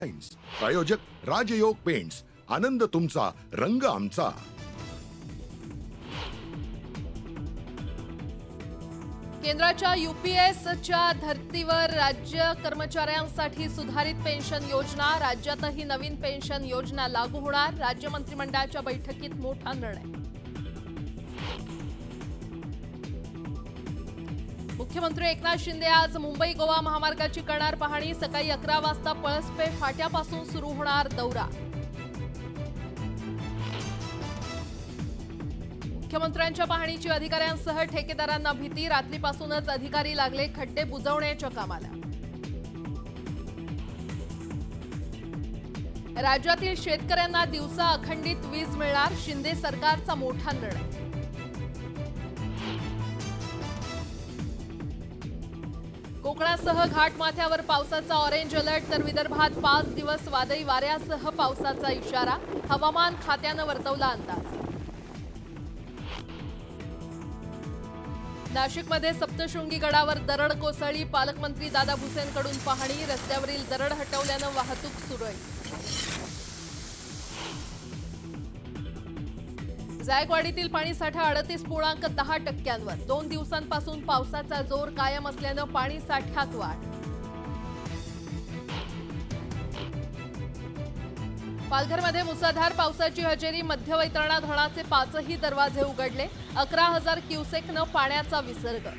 प्रायोजक राजयोग पेंट्स, आनंद तुमचा, रंग आमचा। केंद्राच्या UPSच्या धर्तीवर राज्य कर्मचाऱ्यांसाठी सुधारित पेन्शन योजना, राज्यातही नवीन पेन्शन योजना लागू होणार। राज्य मंत्रिमंडळाच्या बैठकीत मोठा निर्णय। मुख्यमंत्री एकनाथ शिंदे आज मुंबई गोवा महामार्गाची करणार पाहणी। सकाळी 11 वाजता पळसपे फाट्यापासून सुरू होणार दौरा। मुख्यमंत्र्यांच्या पाहणीची अधिकाऱ्यांसह ठेकेदारांना भीती। रात्रीपासूनच अधिकारी लागले खड्डे बुजवण्याच्या कामाला। राज्यातील शेतकऱ्यांना दिवसा अखंडित वीज मिळणार। शिंदे सरकारचा मोठा निर्णय। कोकणासह घाटमाथ्यावर पावसाचा ऑरेंज अलर्ट, तर विदर्भात 5 दिवस वादळी वाऱ्यासह पावसाचा इशारा। हवामान खात्यानं वर्तवला अंदाज। नाशिकमध्ये सप्तशृंगी गडावर दरड कोसळली। पालकमंत्री दादा भुसेंकडून पाहणी। रस्त्यावरील दरड हटवल्यानं वाहतूक सुरळीत। जायकवाडीतील पाणीसाठा 38.10%वर। 2 दिवसांपासून पावसाचा जोर कायम असल्यानं पाणीसाठ्यात वाढ। पालघरमध्ये मुसळधार पावसाची हजेरी। मध्यवैतरणा धरणाचे 5ही दरवाजे उघडले। 11,000 क्युसेकनं पाण्याचा विसर्ग।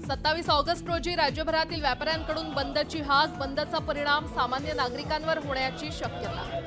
27 ऑगस्ट रोजी राज्यभरातील व्यापाऱ्यांकडून बंदची हाक। बंदचा परिणाम सामान्य नागरिकांवर होण्याची शक्यता।